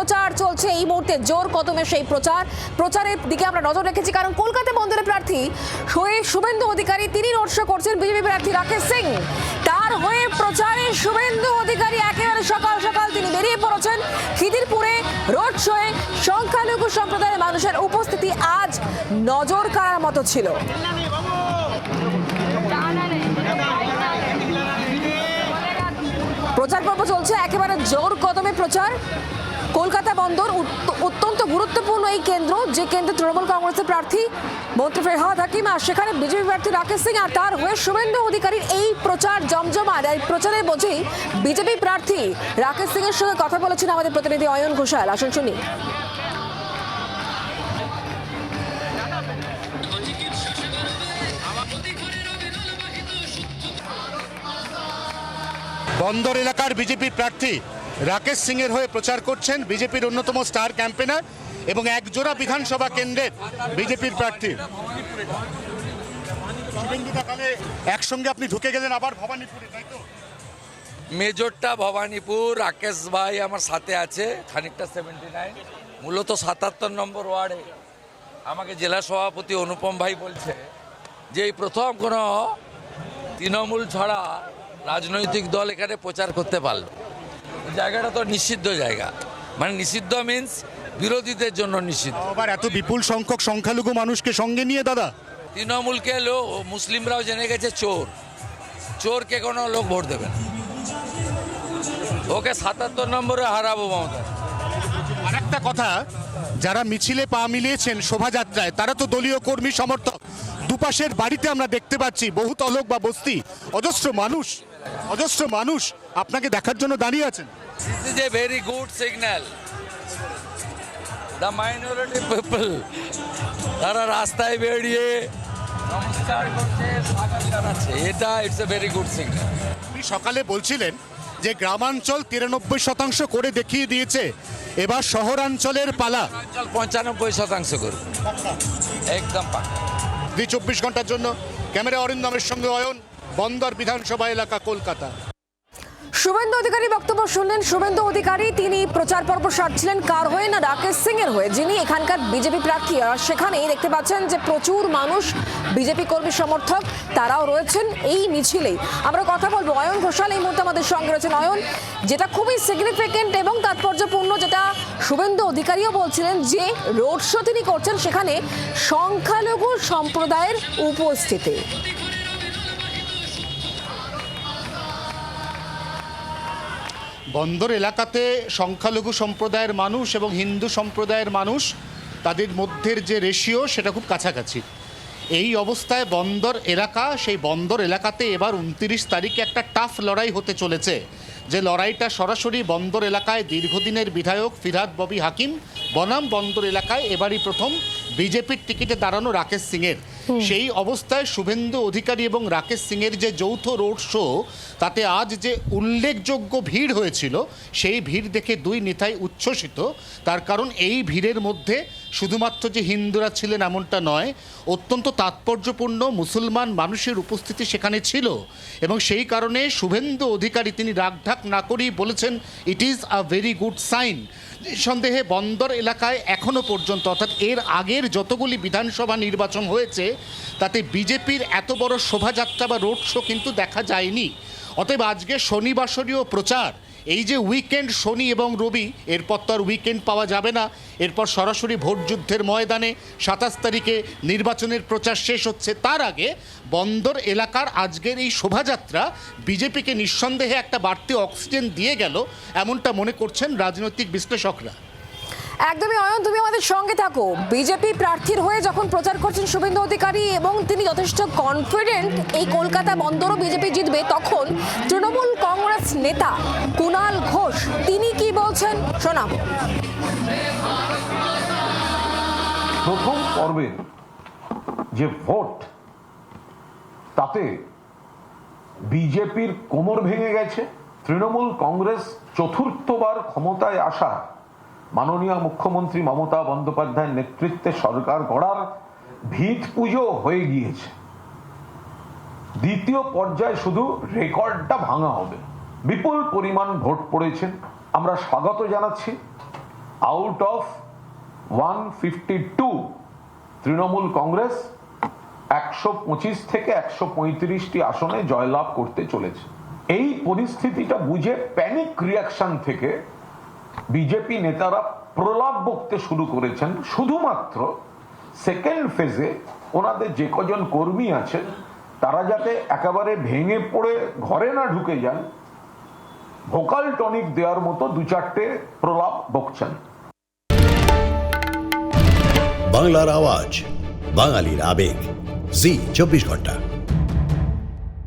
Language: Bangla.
প্রচার চলছে এই মুহূর্তে, জোর কদমে সেই প্রচারের দিকে আমরা নজর রেখেছি, কারণ কলকাতা বন্দরের প্রার্থী হয়ে শুভেন্দু অধিকারী তিনি রোড শো করছেন। বিজেপি প্রার্থী রাকেশ সিং, তার হয়ে প্রচারে শুভেন্দু অধিকারী একেবারে সকাল সকাল তিনি বেরিয়ে পড়েছেন খিদিরপুরে রোড শোয়ে। সংখ্যালঘু সম্প্রদায়ের মানুষের উপস্থিতি আজ নজর কাড়ার মতো ছিল। প্রচার পর্ব চলছে একেবারে জোর কদমে প্রচার। কলকাতা বন্দর অত্যন্ত গুরুত্বপূর্ণ এই কেন্দ্র, যে কেন্দ্রে তৃণমূল কংগ্রেসের প্রার্থী মন্ত্রী ফেরহাদ হাকিম, আর সেখানে বিজেপি প্রার্থী রাকেশ সিং, আর তার হয়ে শুভেন্দু অধিকারীর এই প্রচার জমজমাট। এই প্রচারের বোঝেই বিজেপি প্রার্থী রাকেশ সিং এর সঙ্গে কথা বলেছেন আমাদের প্রতিনিধি অয়ন ঘোষাল। আসুন শুনি। বন্দর এলাকার বিজেপি প্রার্থী রাকেশ সিং এর হয়ে প্রচার করছেন বিজেপির অন্যতম স্টার ক্যাম্পেনার এবং একজোড়া বিধানসভা কেন্দ্রের বিজেপির প্রার্থী। একসঙ্গে আপনি ঢুকে গেলেন আবার ভবানীপুরে, তাই তো? মেজরটা ভবানীপুর, রাকেশ ভাই আমার সাথে আছে, খানিকটা 79, মূলত 77 নম্বর ওয়ার্ডে। আমাকে জেলা সভাপতি অনুপম ভাই বলছে যে এই প্রথম কোনো তৃণমূল ছাড়া রাজনৈতিক দল এখানে প্রচার করতে পারলো। জায়গাটা তো নিষিদ্ধ জায়গা, মানে নিষিদ্ধ মিন্স বিরোধীদের জন্য নিষিদ্ধ। আবার এত বিপুল সংখ্যক সংখ্যালঘু মানুষকে সঙ্গে নিয়ে দাদা, তৃণমূলকে মুসলিমরাও জেনে গেছে চোরকে কোনো লোক ভোট দেবে না। ওকে 77 নম্বরে হারাবো মমতা। আর একটা কথা, যারা মিছিলে পা মিলিয়েছেন শোভাযাত্রায় তারা তো দলীয় কর্মী সমর্থক। দুপাশের বাড়িতে আমরা দেখতে পাচ্ছি বহুতলক বা বস্তি, অজস্র মানুষ আপনাকে দেখার জন্য দাঁড়িয়ে আছেন। This is a very good signal. The minority people তারা রাস্তায় বেরিয়ে নমস্কার করছে, স্বাগত জানাচ্ছে, এটা it's a very good signal. আপনি সকালে বলছিলেন যে গ্রামাঞ্চল 93% করে দেখিয়ে দিয়েছে, এবার শহরাঞ্চলের পালা। 95% করবে, একদম পাক্কা। 24 ঘন্টার জন্য ক্যামেরা অরিন্দমের সঙ্গে অয়ন, বন্দর বিধানসভা এলাকা, কলকাতা। শুভেন্দু অধিকারী বক্তব্য শুনলেন। শুভেন্দু অধিকারী তিনি প্রচার পর্ব সারছিলেন কার হয়ে? না রাকেশ সিং এর হয়ে, যিনি এখানকার বিজেপি প্রার্থী। আর সেখানেই দেখতে পাচ্ছেন যে প্রচুর মানুষ, বিজেপি কর্মী সমর্থক, তারাও রয়েছেন এই মিছিলেই। আমরা কথা বলবো, অয়ন ঘোষাল এই মুহূর্তে আমাদের সঙ্গে রয়েছেন। অয়ন, যেটা খুবই সিগনিফিকেন্ট এবং তাৎপর্যপূর্ণ, যেটা শুভেন্দু অধিকারীও বলছিলেন যে রোড শো তিনি করছেন সেখানে সংখ্যালঘু সম্প্রদায়ের উপস্থিতি। বন্দর এলাকাতে সংখ্যালঘু সম্প্রদায়ের মানুষ এবং হিন্দু সম্প্রদায়ের মানুষ, তাদের মধ্যের যে রেশিও সেটা খুব কাছাকাছি। এই অবস্থায় বন্দর এলাকা, সেই বন্দর এলাকাতে এবার 29 তারিখে একটা টাফ লড়াই হতে চলেছে। যে লড়াইটা সরাসরি বন্দর এলাকায় দীর্ঘদিনের বিধায়ক ফিরহাদ ববি হাকিম বনাম বন্দর এলাকায় এবারই প্রথম বিজেপির টিকিটে দাঁড়ানো রাকেশ সিংয়ের। সেই অবস্থায় শুভেন্দু অধিকারী এবং রাকেশ সিংয়ের যে যৌথ রোড শো, তাতে আজ যে উল্লেখযোগ্য ভিড় হয়েছিল, সেই ভিড় দেখে দুই নেতাই উচ্ছ্বসিত। তার কারণ এই ভিড়ের মধ্যে শুধুমাত্র যে হিন্দুরা ছিলেন এমনটা নয়, অত্যন্ত তাৎপর্যপূর্ণ মুসলমান মানুষের উপস্থিতি সেখানে ছিল। এবং সেই কারণে শুভেন্দু অধিকারী তিনি রাগঢাক না করেই বলেছেন it is a very good sign. নিঃসন্দেহে বন্দর এলাকায় এখনও পর্যন্ত, অর্থাৎ এর আগের যতগুলি বিধানসভা নির্বাচন হয়েছে, তাতে বিজেপির এত বড় শোভাযাত্রা বা রোড শো কিন্তু দেখা যায়নি। অতএব আজকে শনিবাসরীয় প্রচার, এই যে উইকেন্ড শনি এবং রবি, এরপর তো আর উইকেন্ড পাওয়া যাবে না, এরপর সরাসরি ভোট যুদ্ধের ময়দানে 27 তারিখে নির্বাচনের প্রচার শেষ হচ্ছে। তার আগে বন্দর এলাকার আজকের এই শোভাযাত্রা বিজেপিকে নিঃসন্দেহে একটা বাড়তি অক্সিজেন দিয়ে গেল, এমনটা মনে করছেন রাজনৈতিক বিশ্লেষকরা। একদমই অয়ন, তুমি আমাদের সঙ্গে থাকো। বিজেপি প্রার্থীর হয়ে যখন প্রচার করছেন শুভেন্দু অধিকারী এবং তিনি যথেষ্ট কনফিডেন্ট এই কলকাতা বন্দরও বিজেপি জিতবে, তখন তৃণমূল কংগ্রেস নেতা কুণাল ঘোষ তিনি কি বলছেন শোনাবো। প্রথম পর্বের যে ভোট, তাতে বিজেপির কোমর ভেঙে গেছে। তৃণমূল কংগ্রেস চতুর্থবার ক্ষমতায় আসা মাননীয় মুখ্যমন্ত্রী মমতা বন্দ্যোপাধ্যায়ের নেতৃত্বে সরকার গড়ার ভিত পুজো হয়ে গিয়েছে। দ্বিতীয় পর্যায়ে শুধু রেকর্ডটা ভাঙা হবে। বিপুল পরিমাণ ভোট পড়েছে, আমরা স্বাগত জানাচ্ছি। আউট অফ 152 তৃণমূল কংগ্রেস 125 থেকে 135টি আসনে জয়লাভ করতে চলেছে। এই পরিস্থিতিটা বুঝে প্যানিক রিয়াকশন থেকে বিজেপি নেতারা প্রলাপ বকতে শুরু করেছেন, শুধুমাত্র সেকেন্ড ফেজে ওনাদের যে কজন কর্মী আছে তারা যাতে একেবারে ভেঙে পড়ে ঘরে না ঢুকে যান, ভোকাল টনিক দেওয়ার মতো 2-4টে প্রলাপ বকছেন। বাংলার আওয়াজ, বাঙালির আবেগ, জি 24 ঘন্টা।